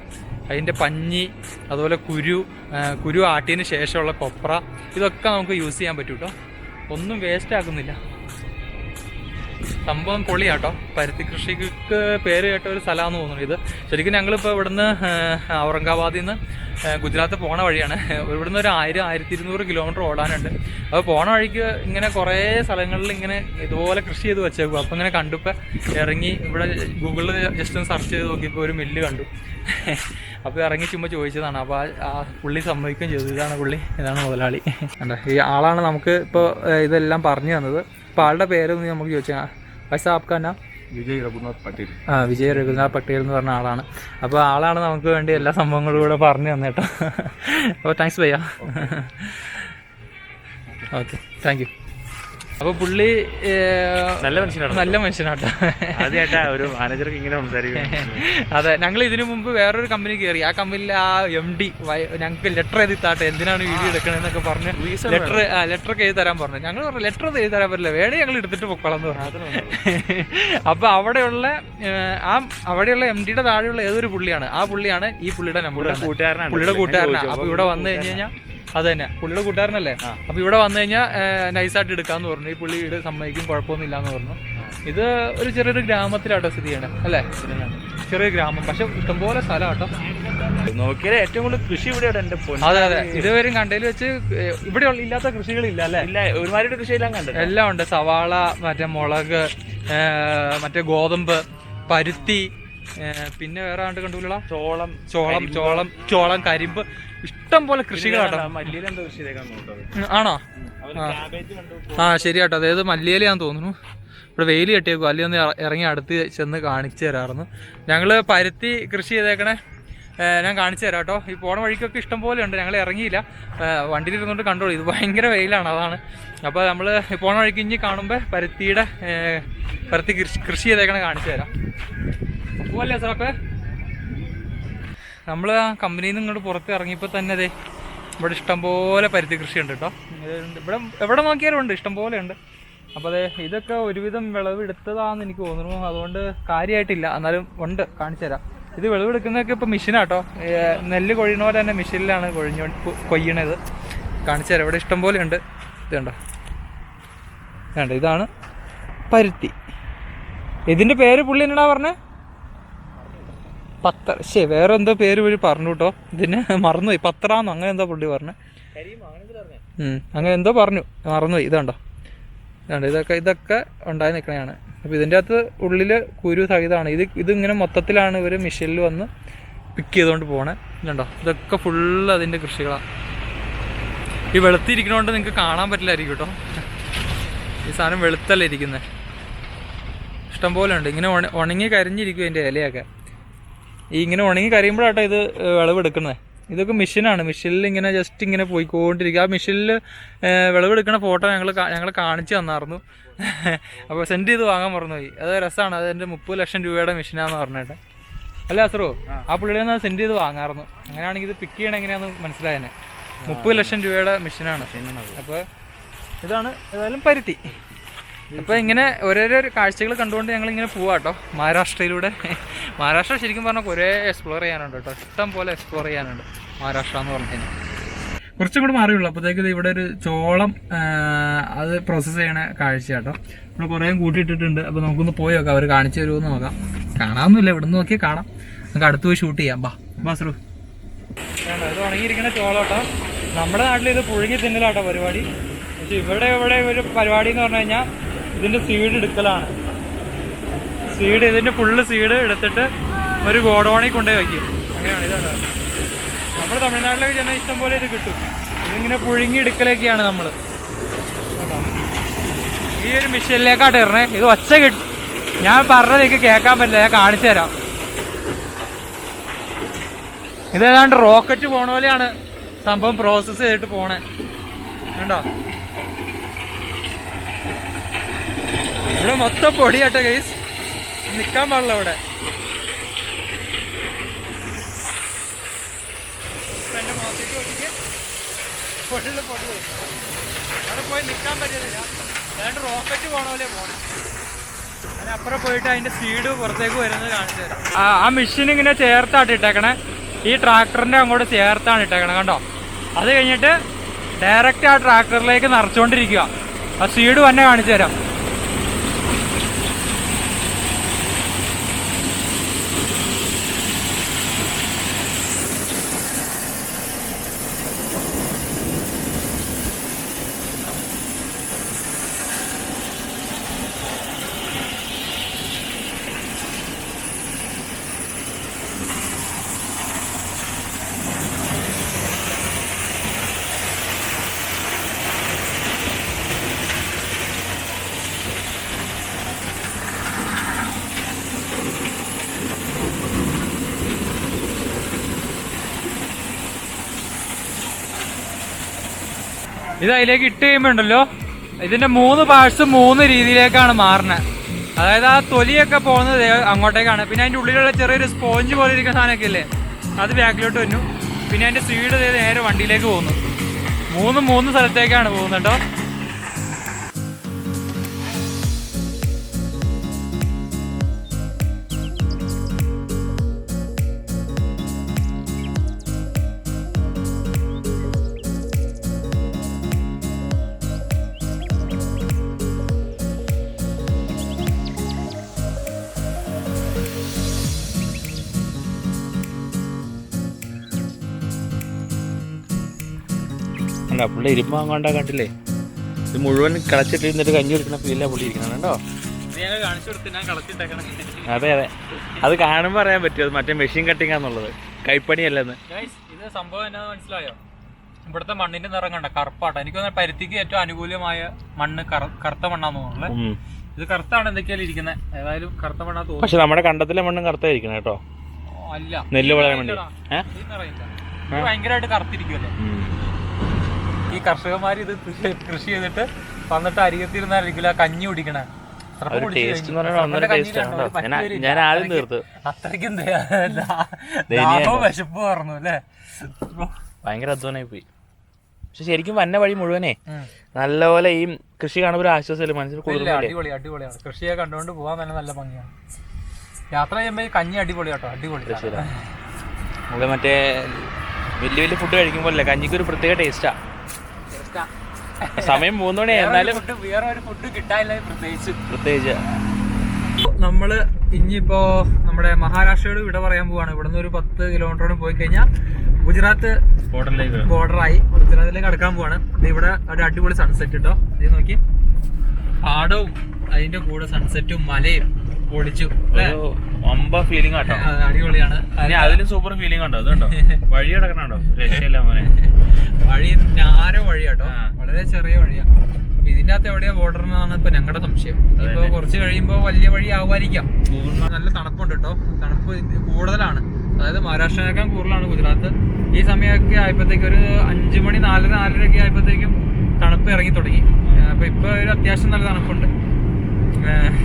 അതിൻ്റെ പഞ്ഞി, അതുപോലെ കുരു ആട്ടിയതിന് ശേഷമുള്ള കൊപ്ര, ഇതൊക്കെ നമുക്ക് യൂസ് ചെയ്യാൻ പറ്റും കേട്ടോ. ഒന്നും വേസ്റ്റ് ആക്കുന്നില്ല. സംഭവം പൊളിയാട്ടോ. പരുത്തി കൃഷിക്ക് പേര് കേട്ട ഒരു സ്ഥലമാണെന്ന് തോന്നുന്നു ഇത്. ശരിക്കും ഞങ്ങളിപ്പോൾ ഇവിടുന്ന് ഔറംഗാബാദിൽ നിന്ന് ഗുജറാത്ത് പോണ വഴിയാണ്. ഇവിടുന്ന് ഒരു 1000-1200 കിലോമീറ്റർ ഓടാനുണ്ട്. അപ്പോൾ പോണ വഴിക്ക് ഇങ്ങനെ കുറേ സ്ഥലങ്ങളിൽ ഇങ്ങനെ ഇതുപോലെ കൃഷി ചെയ്ത് വെച്ചേക്കും. അപ്പോൾ ഇങ്ങനെ കണ്ടപ്പോൾ ഇറങ്ങി ഇവിടെ ഗൂഗിളിൽ ജസ്റ്റ് ഒന്ന് സെർച്ച് ചെയ്ത് നോക്കിയപ്പോൾ ഒരു മില്ല് കണ്ടു. അപ്പോൾ ഇറങ്ങി ചുമ്മാ ചോദിച്ചതാണ്. അപ്പോൾ ആ പുള്ളി സമ്മതിക്കുകയും ചെയ്തു. ഇതാണ് മുതലാളി. കണ്ടോ, ഈ ആളാണ് നമുക്ക് ഇപ്പോൾ ഇതെല്ലാം പറഞ്ഞു തന്നത്. അപ്പോൾ ആളുടെ പേരൊന്ന് നമുക്ക് ചോദിച്ചാൽ വൈസാ ആപ്കാ നാം? വിജയ് രഘുനാഥ് പട്ടേൽ. വിജയ് രഘുനാഥ് പട്ടേൽ എന്ന് പറഞ്ഞ ആളാണ്. അപ്പോൾ ആളാണ് നമുക്ക് വേണ്ടി എല്ലാ സംഭവങ്ങളും കൂടെ പറഞ്ഞു തന്നേട്ടോ. അപ്പോൾ താങ്ക്സ് ഭയ്യ. Okay, thank you. അപ്പോൾ പുള്ളി നല്ല മനുഷ്യനാട്ടോ. ആദ്യമായിട്ടാ ഒരു മാനേജർക്ക് ഇങ്ങനെ സംസാരിക്കും. അതെ, ഞങ്ങൾ ഇതിനു മുമ്പ് വേറൊരു കമ്പനി കയറി. ആ കമ്പനിയിൽ ആ MD ഞങ്ങൾക്ക് ലെറ്റർ എഴുതി താട്ടെ, എന്തിനാണ് വീഡിയോ എടുക്കണമെന്നൊക്കെ പറഞ്ഞ് ലെറ്റർ ഒക്കെ എഴുതി തരാൻ പറഞ്ഞു. ഞങ്ങൾ പറഞ്ഞു ലെറ്റർ ഒന്നും എഴുതി തരാൻ പറ്റില്ല, വേണേ ഞങ്ങൾ എടുത്തിട്ട് പൊക്കളന്ന് പറഞ്ഞു. അപ്പോൾ അവിടെയുള്ള MDയുടെ താഴെയുള്ള ഏതൊരു പുള്ളിയാണ്, ആ പുള്ളിയാണ് ഈ പുള്ളിയുടെ നമ്പർ, പുള്ളിയുടെ കൂട്ടുകാരനാണ്. അപ്പോൾ ഇവിടെ വന്നു കഴിഞ്ഞ് കഴിഞ്ഞാൽ അത് തന്നെ പുള്ളിയുടെ കൂട്ടുകാരനല്ലേ. അപ്പോൾ ഇവിടെ വന്നു കഴിഞ്ഞാൽ നൈസായിട്ട് എടുക്കാമെന്ന് പറഞ്ഞു. ഈ പുള്ളി ഇവിടെ സമ്മതിക്കും, കുഴപ്പമൊന്നുമില്ല എന്ന് പറഞ്ഞു. ഇത് ഒരു ചെറിയൊരു ഗ്രാമത്തിലാട്ടോ സ്ഥിതി ചെയ്യണം അല്ലേ, ചെറിയ ഗ്രാമം, പക്ഷെ ഇഷ്ടംപോലെ സ്ഥലം കേട്ടോ. നോക്കിയാൽ ഏറ്റവും കൂടുതൽ കൃഷി ഇവിടെയാണ് എൻ്റെ. അതെ അതെ, ഇതുവരെയും കണ്ടതിൽ വെച്ച് ഇവിടെ ഇല്ലാത്ത കൃഷികളില്ല അല്ലേ. ഇല്ല, ഒരുമാതിരി കൃഷിയെല്ലാം കണ്ടത് എല്ലാം ഉണ്ട്. സവാള, മറ്റേ മുളക്, മറ്റേ ഗോതമ്പ്, പരുത്തി, പിന്നെ വേറെ ആണ്ട് കണ്ടുപിടില്ല, ചോളം, കരിമ്പ്, ഇഷ്ടം പോലെ കൃഷികളാട്ടോ. ആണോ? ശരിയാട്ടോ. അതായത് മല്ലിയിലാന്ന് തോന്നുന്നു. ഇവിടെ വെയിൽ കെട്ടിയേക്കും, അല്ലെങ്കിൽ ഒന്ന് ഇറങ്ങി അടുത്ത് ചെന്ന് കാണിച്ചു തരാമായിരുന്നു. ഞങ്ങൾ പരുത്തി കൃഷി ചെയ്തേക്കണേ ഞാൻ കാണിച്ചു തരാം കേട്ടോ. ഈ പോണ വഴിക്കൊക്കെ ഇഷ്ടം പോലെ ഉണ്ട്. ഞങ്ങൾ ഇറങ്ങിയില്ല, വണ്ടിയിൽ ഇരുന്നുകൊണ്ട് കണ്ടോളൂ. ഇത് ഭയങ്കര വെയിലാണ്, അതാണ്. അപ്പോൾ നമ്മൾ പോണ വഴിക്ക് ഇനി കാണുമ്പോൾ പരുത്തി കൃഷി ചെയ്തേക്കണേ കാണിച്ചു തരാം. പോവല്ലേ സാറേ? നമ്മൾ ആ കമ്പനിയിൽ നിന്ന് ഇങ്ങോട്ട് പുറത്ത് ഇറങ്ങിയപ്പോൾ തന്നെ അതെ ഇവിടെ ഇഷ്ടംപോലെ പരുത്തി കൃഷി ഉണ്ട് കേട്ടോ. ഇവിടെ എവിടെ നോക്കിയാലും ഉണ്ട്, ഇഷ്ടംപോലെ ഉണ്ട്. അപ്പോൾ അതെ ഇതൊക്കെ ഒരുവിധം വിളവെടുത്തതാണെന്ന് എനിക്ക് തോന്നുന്നു. അതുകൊണ്ട് കാര്യമായിട്ടില്ല, എന്നാലും ഉണ്ട്, കാണിച്ചു തരാം. ഇത് വിളവെടുക്കുന്നതൊക്കെ ഇപ്പോൾ മെഷീനാട്ടോ. നെല്ല് കൊഴിയണ പോലെ തന്നെ മെഷീനിലാണ് കൊയ്യണത്. കാണിച്ചു തരാം. ഇവിടെ ഇഷ്ടംപോലെ ഉണ്ട്. ഇതുണ്ടോ, വേണ്ട, ഇതാണ് പരുത്തി. ഇതിൻ്റെ പേര് പുള്ളി എന്നാ പറഞ്ഞേ? വേറെ എന്തോ പേര് വഴി പറഞ്ഞു കേട്ടോ. ഇതിന് മറന്നുപോയി, പത്രാന്നോ അങ്ങനെ എന്തോ പുള്ളി പറഞ്ഞു. അങ്ങനെ എന്തോ പറഞ്ഞു, മറന്നുപോയി. ഇതുണ്ടോ, ഇതൊക്കെ ഉണ്ടായി നിൽക്കണതാണ്. അപ്പോൾ ഇതിൻ്റെ അകത്ത് ഉള്ളിൽ കുരു സഹിതമാണ്. ഇതിങ്ങനെ മൊത്തത്തിലാണ് ഇവർ മെഷീനിൽ വന്ന് പിക്ക് ചെയ്തുകൊണ്ട് പോകണേ. ഇതുണ്ടോ, ഇതൊക്കെ ഫുള്ള് അതിൻ്റെ കൃഷികളാണ്. ഈ വെളുത്തിരിക്കണോണ്ട് നിങ്ങൾക്ക് കാണാൻ പറ്റില്ലായിരിക്കും കേട്ടോ. ഈ സാധനം വെളുത്തല്ല ഇരിക്കുന്നത്, ഇഷ്ടംപോലെ ഉണ്ട്. ഇങ്ങനെ ഉണങ്ങി കരിഞ്ഞിരിക്കും അതിൻ്റെ ഇലയൊക്കെ. ഇങ്ങനെ ഉണങ്ങി കരിയുമ്പോഴാട്ടോ ഇത് വിളവെടുക്കുന്നത്. ഇതൊക്കെ മെഷീനാണ്. മെഷീനിൽ ഇങ്ങനെ ജസ്റ്റ് ഇങ്ങനെ പോയിക്കൊണ്ടിരിക്കുക. ആ മെഷീനിൽ വിളവെടുക്കുന്ന ഫോട്ടോ ഞങ്ങൾ കാണിച്ചു തന്നായിരുന്നു. അപ്പോൾ സെൻഡ് ചെയ്ത് വാങ്ങാൻ മറന്നുപോയി. അത് രസമാണ്. അതെൻ്റെ 30 ലക്ഷം രൂപയുടെ മെഷീനാണെന്ന് പറഞ്ഞിട്ട് അല്ല അസറോ? ആ പുള്ളിയിൽ നിന്ന് സെൻഡ് ചെയ്ത് വാങ്ങാമായിരുന്നു. അങ്ങനെയാണെങ്കിൽ ഇത് പിക്ക് ചെയ്യണം എങ്ങനെയാണെന്ന് മനസ്സിലായേനെ. 30 ലക്ഷം രൂപയുടെ മെഷീനാണ്. അപ്പോൾ ഇതാണ് ഏതായാലും പരുത്തി. അപ്പോൾ ഇങ്ങനെ ഓരോരോ കാഴ്ചകൾ കണ്ടുകൊണ്ട് ഞങ്ങളിങ്ങനെ പോവാം കേട്ടോ മഹാരാഷ്ട്രയിലൂടെ. മഹാരാഷ്ട്ര ശരിക്കും പറഞ്ഞാൽ കുറേ എക്സ്പ്ലോർ ചെയ്യാനുണ്ട് കേട്ടോ, ഇഷ്ടം പോലെ എക്സ്പ്ലോർ ചെയ്യാനുണ്ട് മഹാരാഷ്ട്ര എന്ന് പറഞ്ഞു കഴിഞ്ഞാൽ. കുറച്ചും കൂടെ മാറിയുള്ളൂ. അപ്പോഴത്തേക്ക് ഇവിടെ ഒരു ചോളം അത് പ്രോസസ്സ് ചെയ്യണ കാഴ്ച കേട്ടോ. ഇവിടെ കുറേ കൂട്ടിയിട്ടിട്ടുണ്ട്. അപ്പോൾ നമുക്കൊന്ന് പോയി നോക്കാം, അവർ കാണിച്ചു തരുമെന്ന് നോക്കാം. കാണാമൊന്നുമില്ല, ഇവിടെ നിന്ന് നോക്കിയാൽ കാണാം. നമുക്ക് അടുത്ത് പോയി ഷൂട്ട് ചെയ്യാം. ബാസ്രു ഇത് ഉണങ്ങിയിരിക്കുന്ന ചോളം കേട്ടോ. നമ്മുടെ നാട്ടിൽ ഇത് പുഴുങ്ങി തിന്നലാട്ടോ പരിപാടി. പക്ഷെ ഇവിടെ ഒരു പരിപാടി എന്ന് പറഞ്ഞു കഴിഞ്ഞാൽ ഇതിൻ്റെ സീഡ് എടുക്കലാണ്. ഇതിൻ്റെ ഫുള്ള് സീഡ് എടുത്തിട്ട് ഒരു ഗോഡൗണിൽ കൊണ്ടുപോയി വയ്ക്കും. അങ്ങനെയാണ്. ഇതാണ് നമ്മുടെ തമിഴ്നാട്ടിലൊക്കെ ചെന്നാൽ ഇഷ്ടംപോലെ ഇത് കിട്ടും. ഇതിങ്ങനെ പുഴുങ്ങി എടുക്കലൊക്കെയാണ് നമ്മൾ. ഈ ഒരു മെഷീനിലേക്കാട്ട് ഇറങ്ങേ. ഇത് ഒച്ച കിട്ടും, ഞാൻ പറഞ്ഞത് എനിക്ക് കേൾക്കാൻ പറ്റില്ല, ഞാൻ കാണിച്ചു തരാം. ഇതേതാണ്ട് റോക്കറ്റ് പോണ പോലെയാണ് സംഭവം പ്രോസസ്സ് ചെയ്തിട്ട് പോണേ. കണ്ടോ, ഇവിടെ മൊത്തം പൊടിയാട്ടോ ഗൈസ്, നിൽക്കാൻ പാടില്ല ഇവിടെ. എൻ്റെ മുഖത്തേക്ക് നോക്കിക്ക് പൊടി അവിടെ പോയി നിൽക്കാൻ പറ്റുന്നില്ല. ഏതാണ്ട് റോക്കറ്റ് പോണ പോലെ പോണേ. അതിനപ്പുറം പോയിട്ട് അതിൻ്റെ സ്പീഡ് പുറത്തേക്ക് വരുന്നത് കാണിച്ചു തരാം. ആ മെഷീൻ ഇങ്ങനെ ചേർത്താട്ട് ഇട്ടേക്കണേ. ഈ ട്രാക്ടറിൻ്റെ അങ്ങോട്ട് ചേർത്താണ് ഇട്ടേക്കണം കണ്ടോ. അത് കഴിഞ്ഞിട്ട് ഡയറക്റ്റ് ആ ട്രാക്ടറിലേക്ക് നിറച്ചുകൊണ്ടിരിക്കുക. ആ സ്പീഡ് തന്നെ കാണിച്ചു തരാം. ഇത് അതിലേക്ക് ഇട്ട് കഴിയുമ്പോൾ ഉണ്ടല്ലോ ഇതിന്റെ 3 പാർട്സ് 3 രീതിയിലേക്കാണ് മാറുന്നത്. അതായത് ആ തൊലിയൊക്കെ പോകുന്നത് അങ്ങോട്ടേക്കാണ്. പിന്നെ അതിൻ്റെ ഉള്ളിലുള്ള ചെറിയൊരു സ്പോഞ്ച് പോലെ ഇരിക്കുന്ന സാധനമൊക്കെ ഇല്ലേ, അത് ബാക്കിലോട്ട് വന്നു. പിന്നെ അതിൻ്റെ സീഡ് നേരെ വണ്ടിയിലേക്ക് പോകുന്നു. 3 സ്ഥലത്തേക്കാണ് പോകുന്നത് കേട്ടോ. പുള്ളി ഇരുമ്പ് അങ്ങോട്ടാ കണ്ടില്ലേ, ഇത് മുഴുവൻ കളച്ചിട്ടിരുന്നിട്ട് കഞ്ഞി കുടിക്കുന്ന ഫീലാ പുള്ളി ഇരിക്കണം കേട്ടോ. അതെ അതെ, അത് കാണുമ്പോൾ അറിയാൻ പറ്റും അത് മറ്റേ മെഷീൻ കട്ടിങ്ങാന്നുള്ളത്, കൈപ്പണിയല്ലെന്ന്. ഇത് സംഭവം എന്നാ മനസ്സിലായോ? ഇവിടുത്തെ മണ്ണിന്റെ നിറം കണ്ട കറുപ്പാട്ടോ. എനിക്ക് തോന്നുന്നു പരുത്തിക്ക് ഏറ്റവും അനുകൂലമായ മണ്ണ് കറുത്ത മണ്ണാന്ന് തോന്നുന്നത്. ഇത് കറുത്താണ് എന്തൊക്കെയാലും ഇരിക്കുന്നത്. ഏതായാലും കറുത്ത മണ്ണാ തോന്നുന്നു. പക്ഷെ നമ്മുടെ കണ്ടത്തിലെ മണ്ണും കറുത്തായിരിക്കണം കേട്ടോ. അല്ല, നെല്ല് വളരാൻ വേണ്ടി ഭയങ്കരമായിട്ട് കറുത്തിരിക്കുമല്ലോ. ഈ കർഷകന്മാര് ഇത് കൃഷി ചെയ്തിട്ട് വന്നിട്ട് അരികത്തിരുന്നായിരിക്കില്ല കഞ്ഞി കുടിക്കണേ. ഞാൻ ആദ്യം തീർത്തു. അത്രയ്ക്കും ദാഹവും വിശപ്പ് പറഞ്ഞു അല്ലേ. ഭയങ്കര അധ്വാനായി പോയി. പക്ഷെ ശരിക്കും വന്ന വഴി മുഴുവനേ നല്ലപോലെ ഈ കൃഷി കാണുമ്പോൾ ഒരു ആശ്വാസമല്ലേ മനസ്സിൽ. അടിപൊളിയാണ്. കൃഷിയെ കണ്ടുകൊണ്ട് പോകാൻ തന്നെ നല്ല ഭംഗിയാണ്. യാത്ര ചെയ്യുമ്പോൾ കഞ്ഞി അടിപൊളിയാട്ടോ, അടിപൊളി. നമ്മള് മറ്റേ വലിയ വലിയ ഫുഡ് കഴിക്കുമ്പോഴല്ലേ കഞ്ഞിക്ക് ഒരു പ്രത്യേക ടേസ്റ്റാ. സമയം 3 മണി എന്നാലും വേറെ ഒരു ഫുഡ് കിട്ടാനില്ല പ്രത്യേകിച്ച്. നമ്മള് ഇനിയിപ്പോ നമ്മുടെ മഹാരാഷ്ട്രയോട് വിട പറയാൻ പോവാണ്. ഇവിടുന്ന് ഒരു 10 കിലോമീറ്ററോട് പോയി കഴിഞ്ഞാൽ ഗുജറാത്ത് ബോർഡറായി ഗുജറാത്തിലേക്ക് കടക്കാൻ പോവാണ്. ഇവിടെ ഒരു അടിപൊളി സൺസെറ്റ് കേട്ടോ. ഇത് നോക്കി, പാടവും അതിന്റെ കൂടെ സൺസെറ്റും മലയും പൊളിച്ചു. ഫീലിംഗ് ആട്ടോ, അടിപൊളിയാണ്. അതിലും സൂപ്പർ ഫീലിംഗ് ഉണ്ടോ? അതുണ്ടോ വഴി കിടക്കണോ? രക്ഷയില്ല മോനെ. വഴി ഞാരോ വഴിയാട്ടോ, വളരെ ചെറിയ വഴിയാ. ഇതിന്റെ അകത്ത് എവിടെയാ ബോർഡർ എന്നാണ് ഇപ്പൊ ഞങ്ങളുടെ സംശയം. ഇപ്പൊ കുറച്ച് കഴിയുമ്പോ വലിയ വഴി ആവുമായിരിക്കാം. നല്ല തണുപ്പുണ്ട് കേട്ടോ, തണുപ്പ് കൂടുതലാണ്. അതായത് മഹാരാഷ്ട്രയേക്കാൾ കൂടുതലാണ് ഗുജറാത്ത്. ഈ സമയമൊക്കെ ആയപ്പോഴത്തേക്കും ഒരു 5 മണി 4:30 ആയപ്പോഴത്തേക്കും തണുപ്പ് ഇറങ്ങി തുടങ്ങി. അപ്പൊ ഇപ്പൊ ഒരു അത്യാവശ്യം നല്ല തണുപ്പുണ്ട്.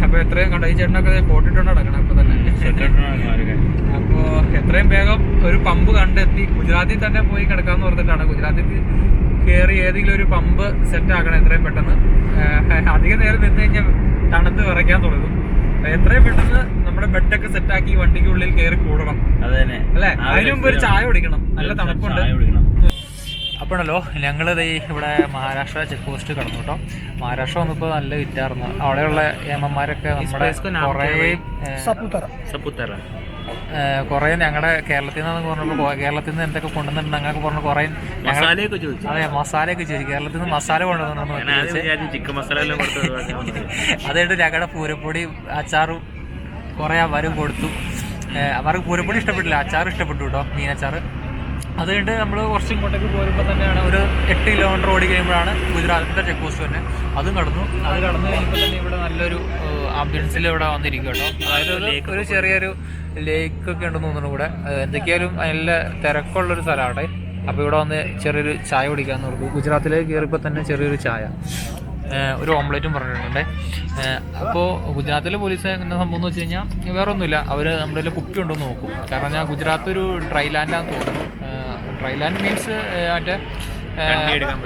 അപ്പൊ എത്രയും കണ്ടോ, ഈ ചേട്ടനൊക്കെ കോട്ടിട്ടുണ്ട് നടക്കണം ഇപ്പൊ തന്നെ. അപ്പോ എത്രയും വേഗം ഒരു പമ്പ് കണ്ടെത്തി ഗുജറാത്തിൽ തന്നെ പോയി കിടക്കാന്ന് പറഞ്ഞിട്ടാണ്. ഗുജറാത്തിൽ കയറി ഏതെങ്കിലും ഒരു പമ്പ് സെറ്റ് ആക്കണം എത്രയും പെട്ടെന്ന്. അധികം നേരം നിന്ന് കഴിഞ്ഞാൽ തണുത്ത് വിറയ്ക്കാൻ തുടങ്ങും. എത്രയും പെട്ടെന്ന് നമ്മുടെ ബെഡൊക്കെ സെറ്റാക്കി വണ്ടിക്കുള്ളിൽ കയറി കൂടണം അല്ലെ. അതിനു മുമ്പ് ഒരു ചായ കുടിക്കണം, നല്ല തണുപ്പുണ്ട്. അപ്പോഴല്ലോ ഞങ്ങളിത് ഇവിടെ മഹാരാഷ്ട്ര ചെക്ക് പോസ്റ്റ് കടന്നു കേട്ടോ. മഹാരാഷ്ട്ര വന്നപ്പോൾ നല്ല വിറ്റായിരുന്നു. അവിടെയുള്ള ഏമ്മമാരൊക്കെ നമ്മുടെ കുറേ ഞങ്ങളുടെ കേരളത്തിൽ നിന്ന് പറഞ്ഞപ്പോൾ കേരളത്തിൽ നിന്ന് എന്തൊക്കെ കൊണ്ടുവന്നിട്ടുണ്ട് അങ്ങനെയൊക്കെ പറഞ്ഞു. കുറേ അതെ മസാലയൊക്കെ ചോദിച്ചു. കേരളത്തിൽ നിന്ന് മസാല കൊണ്ടുവന്നിട്ടുണ്ടെന്ന് അതായിട്ട് ഞങ്ങളുടെ പൂരപ്പൊടി അച്ചാറും കുറേ അവരും കൊടുത്തു. അവർക്ക് പൂരപ്പൊടി ഇഷ്ടപ്പെട്ടില്ല, അച്ചാർ ഇഷ്ടപ്പെട്ടു കേട്ടോ, മീനച്ചാറ്. അത് കഴിഞ്ഞിട്ട് നമ്മൾ കുറച്ച് ഇങ്ങോട്ടേക്ക് പോരുമ്പോൾ തന്നെയാണ് ഒരു 8 കിലോമീറ്റർ ഓടി കഴിയുമ്പോഴാണ് ഗുജറാത്തിൻ്റെ ചെക്ക് പോസ്റ്റ് തന്നെ. അതും കടന്നു. അത് കടന്നു കഴിയുമ്പോൾ തന്നെ ഇവിടെ നല്ലൊരു ആംബിയൻസിൽ ഇവിടെ വന്നിരിക്കും കേട്ടോ. അതായത് ഒരു ചെറിയൊരു ലേക്കൊക്കെ ഉണ്ടെന്ന് തോന്നുന്നു ഇവിടെ. എന്തൊക്കെയായാലും നല്ല തിരക്കുള്ളൊരു സ്ഥലമാണ്. അപ്പോൾ ഇവിടെ വന്ന് ചെറിയൊരു ചായ കുടിക്കാമെന്ന് പറഞ്ഞു. ഗുജറാത്തിലേക്ക് കയറിയപ്പോൾ തന്നെ ചെറിയൊരു ചായ, ഒരു ഓംലേറ്റും പറഞ്ഞിട്ടുണ്ട്. അപ്പോൾ ഗുജറാത്തിലെ പോലീസ് എന്താ സംഭവം എന്ന് വെച്ച് കഴിഞ്ഞാൽ വേറെ ഒന്നുമില്ല, അവർ നമ്മുടെ കുപ്പി ഉണ്ടോയെന്ന് നോക്കും. കാരണം ഞാൻ ഗുജറാത്ത് ഒരു ഡ്രൈ ലാൻഡാന്ന് തോന്നുന്നു. ഡ്രൈ ലാൻഡ് മീൻസ് മറ്റേ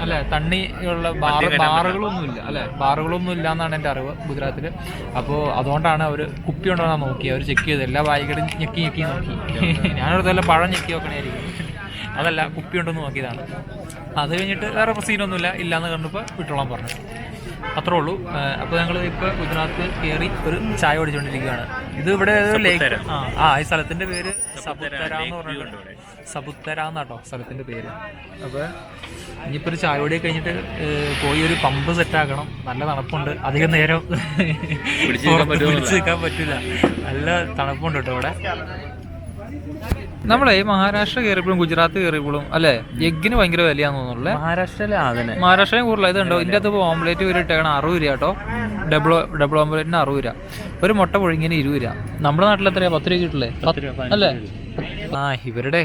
അല്ലെ തണ്ണിയുള്ള ബാറുകളൊന്നും ഇല്ല അല്ലെ, ബാറുകളൊന്നും ഇല്ല എന്നാണ് എൻ്റെ അറിവ് ഗുജറാത്തിൽ. അപ്പോൾ അതുകൊണ്ടാണ് അവർ കുപ്പി ഉണ്ടോ എന്നാണ് നോക്കി, അവർ ചെക്ക് ചെയ്ത് എല്ലാ ബാഗുകളും ഞെക്കി നോക്കി. ഞാനൊരുത്തല്ല പഴം ഞെക്കി നോക്കണായിരിക്കും, അതല്ല കുപ്പി ഉണ്ടെന്ന് നോക്കിയതാണ്. അത് കഴിഞ്ഞിട്ട് വേറെ പ്രശ്നമൊന്നുമില്ല, ഇല്ലയെന്ന് കണ്ടപ്പോൾ വിട്ടോളാൻ പറഞ്ഞു. അത്രേ ഉള്ളൂ. അപ്പോൾ ഞങ്ങൾ ഇപ്പോൾ ഗുജറാത്ത് കയറി ഒരു ചായ കുടിച്ചുകൊണ്ടിരിക്കുകയാണ്. ഇത് ഇവിടെ ലേക്ക് ഈ സ്ഥലത്തിൻ്റെ പേര് സപുത്തര എന്ന് പറഞ്ഞിട്ടുണ്ട്. സപുത്തര എന്നാട്ടോ സ്ഥലത്തിൻ്റെ പേര്. അപ്പോൾ ഇനിയിപ്പോൾ ഒരു ചായ കുടി കഴിഞ്ഞിട്ട് പോയി ഒരു പമ്പ് സെറ്റാക്കണം. നല്ല തണുപ്പുണ്ട്, അധികം നേരം പിടിച്ച് നിൽക്കാൻ പറ്റില്ല, നല്ല തണുപ്പുണ്ട് കേട്ടോ ഇവിടെ. നമ്മളെ മഹാരാഷ്ട്ര കയറിയപ്പോഴും ഗുജറാത്ത് കയറിയപ്പോഴും അല്ലെ എഗ്ഗിന് ഭയങ്കര വിലയാന്ന് തോന്നുന്നുള്ളേ. മഹാരാഷ്ട്രയും കൂടുതലാണ്. ഇതുണ്ടോ ഇതിൻ്റെ അകത്ത് ഓംലേറ്റ് ഒരു ഇട്ടേക്കണം 60 രൂപ കേട്ടോ. ഡബിൾ ഓംലേറ്റിന് 60 രൂപ. ഒരു മുട്ട പുഴുങ്ങിന് 20 രൂപ. നമ്മുടെ നാട്ടിൽ എത്രയാ 10 രൂപ കിട്ടില്ലേ അല്ലേ? ഇവരുടെ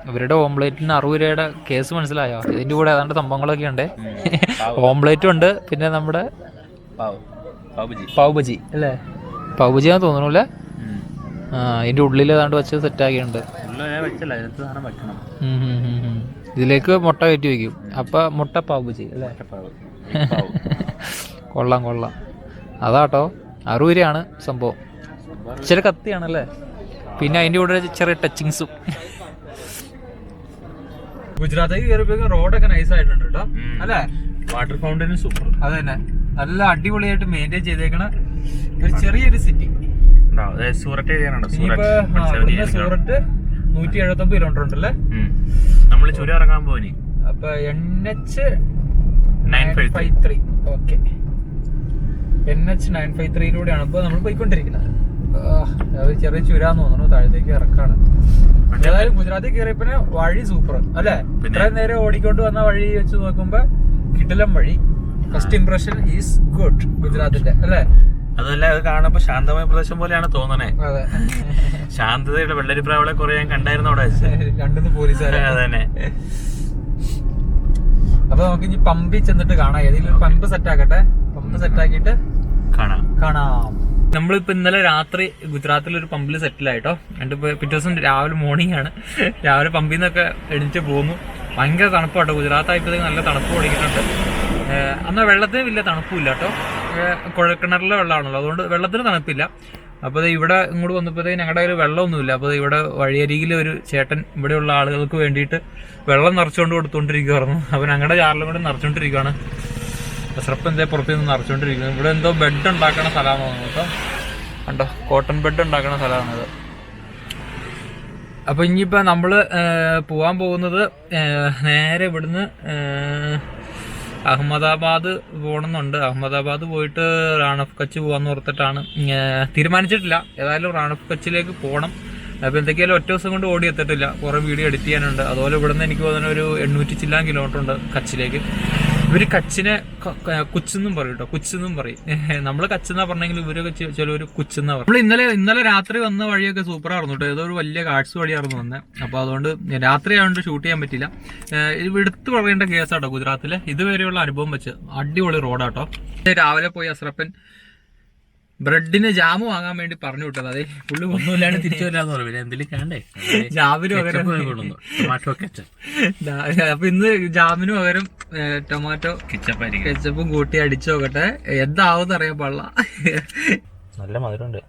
ഇവരുടെ ഓംപ്ലേറ്റിന് 60 രൂപയുടെ കേസ് മനസ്സിലായോ? ഇതിൻ്റെ കൂടെ ഏതാണ്ട് സംഭവങ്ങളൊക്കെ ഉണ്ട്. ഓംപ്ലേറ്റും ഉണ്ട്, പിന്നെ നമ്മുടെ പാവ് ബജി അല്ലേ? പാവ് ബജിയാന്ന് തോന്നണല്ലേ? ഇതിൻ്റെ ഉള്ളിൽ ഏതാണ്ട് വെച്ച് സെറ്റാക്കിയിട്ടുണ്ട്. ഇതിലേക്ക് മുട്ട കയറ്റി വയ്ക്കും. അപ്പം മുട്ട പാവ് ബജി അല്ലേ? കൊള്ളാം. അതാട്ടോ 60 രൂപയാണ് സംഭവം. ഇച്ചിരി കത്തിയാണല്ലേ? പിന്നെ അതിൻ്റെ കൂടെ ചെറിയ ടച്ചിങ്സും. ഗുജറാത്തേക്ക് കയറിയപ്പോഴേക്കും റോഡൊക്കെ നൈസ് ആയിട്ടുണ്ട് കേട്ടോ അല്ലേ? വാട്ടർ ഫൗണ്ടനും സൂപ്പർ. അത് തന്നെ, നല്ല അടിപൊളിയായിട്ട് മെയിൻറ്റെയിൻ ചെയ്തേക്കണ ഒരു ചെറിയൊരു സിറ്റി. സൂററ്റ് ഏരിയയാണ്. സൂററ്റ് 179 കിലോമീറ്റർ ഉണ്ടല്ലേ? നമ്മൾ ചുരം ഇറങ്ങാൻ പോയി. അപ്പൊ NH 953. ഓക്കെ, NH 953 ഇപ്പൊ നമ്മൾ പോയിക്കൊണ്ടിരിക്കുന്നത്. ചെറിയ ചുരാന്ന് തോന്നുന്നു, താഴത്തേക്ക് ഇറക്കാണ്. ഏതായാലും ഗുജറാത്തിൽ കയറിയപ്പോ വഴി സൂപ്പർ അല്ലേ? ഇത്രയും നേരം ഓടിക്കൊണ്ട് വന്ന വഴി വെച്ച് നോക്കുമ്പോ കിടിലം വഴി. ഫസ്റ്റ് ഇംപ്രഷൻ ഈസ് ഗുഡ് ഗുജറാത്തിന്റെ അല്ലേ? അതല്ല, അത് കാണുമ്പോ ശാന്തമായ പ്രദേശം പോലെയാണ് തോന്നണേ. അതെ, ശാന്തതയുടെ വെള്ളരിപ്രാവളെ കുറെ ഞാൻ കണ്ടായിരുന്നു അവിടെ വെച്ച്. രണ്ടുന്ന് പോലീസുകാരെ. അതന്നെ. അപ്പൊ നമുക്ക് ഇനി പമ്പിൽ ചെന്നിട്ട് കാണാം. ഏതെങ്കിലും പമ്പ് സെറ്റാക്കട്ടെ. പമ്പ് സെറ്റാക്കിയിട്ട് കാണാം. നമ്മളിപ്പോ ഇന്നലെ രാത്രി ഗുജറാത്തിലൊരു പമ്പിൽ സെറ്റിലായിട്ടോ. എന്നിട്ട് പിറ്റേ ദിവസം രാവിലെ മോർണിംഗ് ആണ്. രാവിലെ പമ്പിൽ നിന്നൊക്കെ എണീറ്റ് പോന്നു. ഭയങ്കര തണുപ്പാട്ടോ. ഗുജറാത്തായപ്പോഴത്തേക്ക് നല്ല തണുപ്പ് തുടങ്ങിയിട്ടുണ്ട്. എന്നാൽ വെള്ളത്തിന് വലിയ തണുപ്പില്ല കേട്ടോ. കുഴൽക്കിണറിലെ വെള്ളമാണല്ലോ, അതുകൊണ്ട് വെള്ളത്തിന് തണുപ്പില്ല. അപ്പോൾ ഇവിടെ ഇങ്ങോട്ട് വന്നപ്പോഴത്തേക്ക് ഞങ്ങളുടെ ഒരു വെള്ളമൊന്നുമില്ല. അപ്പോൾ ഇവിടെ വഴിയരികിൽ ഒരു ചേട്ടൻ ഇവിടെയുള്ള ആളുകൾക്ക് വേണ്ടിയിട്ട് വെള്ളം നിറച്ചുകൊണ്ട് കൊടുത്തുകൊണ്ടിരിക്കുകയായിരുന്നു. അപ്പോൾ ഞങ്ങളുടെ ജാറിലും കൂടെ നിറച്ചുകൊണ്ടിരിക്കുകയാണ്. അസ്രപ്പ് എന്തേ പുറത്തു നിന്ന് നിറച്ചുകൊണ്ടിരിക്കുന്നത്. ഇവിടെ എന്തോ ബെഡ് ഉണ്ടാക്കണ സ്ഥലമാണെന്ന് തോന്നുന്നു കേട്ടോ. കണ്ടോ, കോട്ടൺ ബെഡ് ഉണ്ടാക്കണ സ്ഥലമാണത്. അപ്പോൾ ഇനിയിപ്പോൾ നമ്മൾ പോകാൻ പോകുന്നത് നേരെ ഇവിടുന്ന് അഹമ്മദാബാദ് പോകണമെന്നുണ്ട്. അഹമ്മദാബാദ് പോയിട്ട് റാൺ ഓഫ് കച്ച് പോകാമെന്ന് ഓർത്തിട്ടാണ്. തീരുമാനിച്ചിട്ടില്ല. ഏതായാലും റാൺ ഓഫ് കച്ചിലേക്ക് പോകണം. അപ്പോൾ എന്തൊക്കെയായാലും ഒറ്റ ദിവസം കൊണ്ട് ഓടി എത്തിയിട്ടില്ല. കുറേ വീഡിയോ എഡിറ്റ് ചെയ്യാനുണ്ട്. അതുപോലെ ഇവിടുന്ന് എനിക്ക് തോന്നുന്ന ഒരു 800 ചില്ലാൻ കിലോമീറ്റർ ഉണ്ട് കച്ചിലേക്ക്. ഇവർ കച്ചിനെ കുച്ചെന്നും പറയും കേട്ടോ, കുച്ചെന്നും പറയും. നമ്മൾ കച്ചെന്നാ പറഞ്ഞെങ്കിൽ ഇവരൊക്കെ ചിലവർ കുച്ചെന്നാ പറയും. നമ്മൾ ഇന്നലെ രാത്രി വന്ന വഴിയൊക്കെ സൂപ്പറായിരുന്നു കേട്ടോ. ഏതോ ഒരു വലിയ കാഴ്ച വഴിയായിരുന്നു വന്നത്. അപ്പോൾ അതുകൊണ്ട് രാത്രി ആയതുകൊണ്ട് ഷൂട്ട് ചെയ്യാൻ പറ്റില്ല. എടുത്തു പറയേണ്ട കേസാട്ടോ ഗുജറാത്തിലെ ഇതുവരെയുള്ള അനുഭവം വെച്ച്. അടിപൊളി റോഡാട്ടോ. രാവിലെ പോയി അസ്രപ്പൻ ബ്രെഡിന് ജാമ് വാങ്ങാൻ വേണ്ടി പറഞ്ഞു വിട്ടത്. അതെ, പുള്ളി ഒന്നുമില്ലാണ്ട് തിരിച്ചു വരാന്ന് പറഞ്ഞു. എന്തെങ്കിലും കണ്ടേ ജാമിന് പകരം ടൊമാറ്റോ കെച്ചപ്പ്. അപ്പൊ ഇന്ന് ജാമിന് പകരം ടൊമാറ്റോ കെച്ചപ്പും കൂട്ടി അടിച്ചു നോക്കട്ടെ, എന്താവെന്ന് അറിയാൻ പാടില്ല. നല്ല മധുരമുണ്ട്.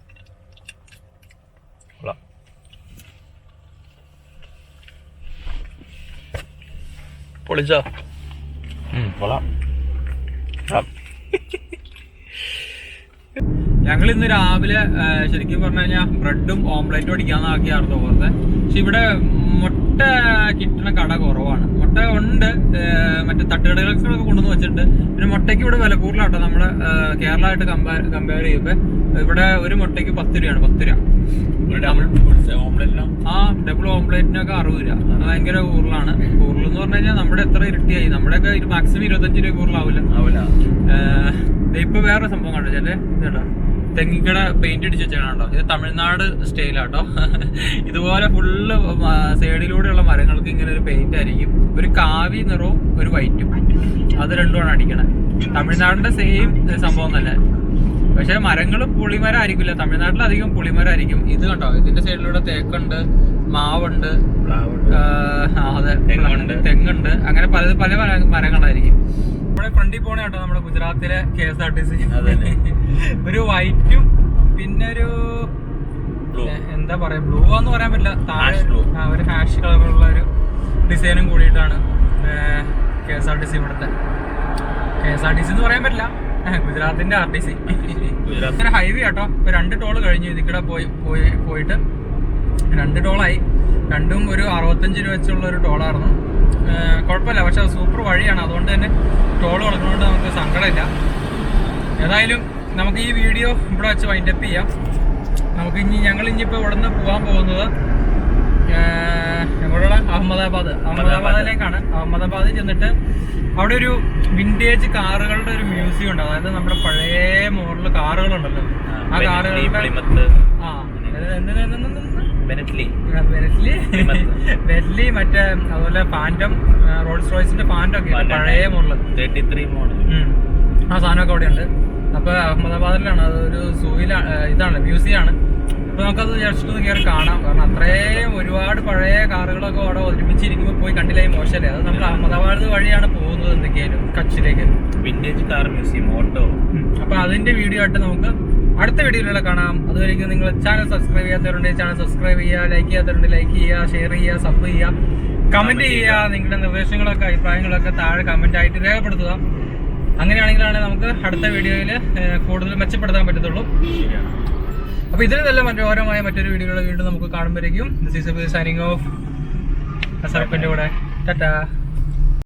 പൊളിച്ചോ? കൊള്ളാം. ഞങ്ങൾ ഇന്ന് രാവിലെ ശരിക്കും പറഞ്ഞു കഴിഞ്ഞാൽ ബ്രെഡും ഓംപ്ലേറ്റും അടിക്കാന്നാക്കിയായിരുന്നു ഓർത്തെ. പക്ഷെ ഇവിടെ മുട്ട കിട്ടുന്ന കട കുറവാണ്. മുട്ട ഉണ്ട്, മറ്റേ തട്ടുകടകളൊക്കെ കൊണ്ടുവന്ന് വെച്ചിട്ടുണ്ട്. പിന്നെ മുട്ടയ്ക്ക് ഇവിടെ വില കൂടുതലാട്ടോ. നമ്മുടെ കേരളമായിട്ട് കമ്പയർ ചെയ്യുമ്പോൾ ഇവിടെ ഒരു മുട്ടയ്ക്ക് 10 രൂപയാണ്. 10 രൂപ. ഡബിൾ ഓംപ്ലേറ്റിനൊക്കെ 60 രൂപ. ഭയങ്കര കൂടുതലാണ്. കൂടുതലെന്ന് പറഞ്ഞു കഴിഞ്ഞാൽ നമ്മുടെ എത്ര ഇരട്ടിയായി. നമ്മുടെയൊക്കെ മാക്സിമം 25 രൂപ കൂടുതലാവില്ല. ഇപ്പൊ വേറെ സംഭവം കണ്ടോ ചേട്ടേ, ഇതേട്ടാ തെങ്ങിക്കട പെയിന്റ് അടിച്ച് വെച്ചാണോ. ഇത് തമിഴ്നാട് സ്റ്റൈലാട്ടോ. ഇതുപോലെ ഫുള്ള് സൈഡിലൂടെയുള്ള മരങ്ങൾക്ക് ഇങ്ങനെ ഒരു പെയിന്റ് ആയിരിക്കും. ഒരു കാവി നിറവും ഒരു വൈറ്റും, അത് രണ്ടുമാണ് അടിക്കണേ. തമിഴ്നാടിന്റെ സെയിം സംഭവം തന്നെ. പക്ഷെ മരങ്ങൾ പുളിമരമായിരിക്കില്ല. തമിഴ്നാട്ടിലധികം പുളിമരമായിരിക്കും. ഇത് കണ്ടോ, ഇതിന്റെ സൈഡിലൂടെ തേക്കുണ്ട്, മാവുണ്ട്, അതെ തെങ്ങുണ്ട്. അങ്ങനെ പല മരങ്ങളായിരിക്കും. നമ്മുടെ ഫ്രണ്ടിൽ പോണേ കേട്ടോ നമ്മുടെ ഗുജറാത്തിലെ KSRTC. ഒരു വൈറ്റും പിന്നെ ഒരു എന്താ പറയാ, ബ്ലൂ ആന്ന് പറയാൻ പറ്റില്ല, താഴെ ഒരു ഹാഷ് കളറുള്ള ഒരു ഡിസൈനും കൂടിയിട്ടാണ് KSRTC. ഇവിടുത്തെ KSRTC എന്ന് പറയാൻ പറ്റില്ല, ഗുജറാത്തിന്റെ RTC. ഗുജറാത്തിന്റെ ഹൈവേ കേട്ടോ. ഇപ്പൊ 2 ടോള് കഴിഞ്ഞു. ഇതിക്കടെ പോയിട്ട് 2 ടോളായി. രണ്ടും ഒരു 65 രൂപ വെച്ചുള്ള ഒരു ടോളായിരുന്നു. കുഴപ്പമില്ല, പക്ഷെ സൂപ്പർ വഴിയാണ്. അതുകൊണ്ട് തന്നെ ടോൾ കൊടുക്കുന്നതുകൊണ്ട് നമുക്ക് സങ്കടമില്ല. ഏതായാലും നമുക്ക് ഈ വീഡിയോ ഇവിടെ വെച്ച് വൈൻഡപ്പ് ചെയ്യാം. നമുക്ക് ഞങ്ങൾ ഇനിയിപ്പോൾ ഇവിടെ നിന്ന് പോകാൻ പോകുന്നത് ഞങ്ങളുടെ അഹമ്മദാബാദിലേക്കാണ്. അഹമ്മദാബാദിൽ ചെന്നിട്ട് അവിടെ ഒരു വിൻറ്റേജ് കാറുകളുടെ ഒരു മ്യൂസിയം ഉണ്ട്. അതായത് നമ്മുടെ പഴയ മോഡൽ കാറുകളുണ്ടല്ലോ, ആ കാറുകളുടെ ബെനറ്റ്ലി ബെന്റ്ലി മറ്റേ അതുപോലെ ഫാൻറ്റം, റോൾസ് റോയ്സിന്റെ ഫാൻറ്റം ഒക്കെ ഉണ്ട്, പഴയ മോഡൽ 33 മോഡൽ. ആ സാധനമൊക്കെ അവിടെ ഉണ്ട്. അപ്പൊ അഹമ്മദാബാദിലാണ്, അതൊരു ഇതാണ് മ്യൂസിയം ആണ്. അപ്പൊ നമുക്കത് ജസ്റ്റ് ഒന്ന് കയറി കാണാം. കാരണം അത്രയും ഒരുപാട് പഴയ കാറുകളൊക്കെ അവിടെ ഒരുമിച്ചിരിക്കുമ്പോൾ പോയി കണ്ടില്ലായി മോശമല്ലേ. അത് നമ്മൾ അഹമ്മദാബാദ് വഴിയാണ് പോകുന്നത് എന്തൊക്കെയായാലും കച്ചിലേക്ക്. Vintage car museum, auto. അപ്പൊ അതിന്റെ വീഡിയോ ആയിട്ട് നമുക്ക് അടുത്ത വീഡിയോയിലൂടെ കാണാം. അതുവരെയ്ക്കും നിങ്ങൾ ചാനൽ സബ്സ്ക്രൈബ് ചെയ്യാത്തവരുണ്ടെങ്കിൽ ചാനൽ സബ്സ്ക്രൈബ് ചെയ്യുക, ലൈക്ക് ചെയ്യാത്തവരുണ്ടെങ്കിൽ ലൈക്ക് ചെയ്യുക, ഷെയർ ചെയ്യുക, സബ് ചെയ്യുക, കമന്റ് ചെയ്യുക. നിങ്ങളുടെ നിർദ്ദേശങ്ങളൊക്കെ അഭിപ്രായങ്ങളൊക്കെ താഴെ കമന്റ് ആയിട്ട് രേഖപ്പെടുത്തുക. അങ്ങനെയാണെങ്കിലാണ് നമുക്ക് അടുത്ത വീഡിയോയിൽ കൂടുതൽ മെച്ചപ്പെടുത്താൻ പറ്റത്തുള്ളൂ. അപ്പൊ ഇതിൽ നല്ല മനോഹരമായ മറ്റൊരു വീഡിയോകൾ വീണ്ടും നമുക്ക് കാണുമ്പോഴേക്കും ദിസ് ഈസ് സൈനിങ് ഓഫ്. കൂടെ ടാറ്റാ.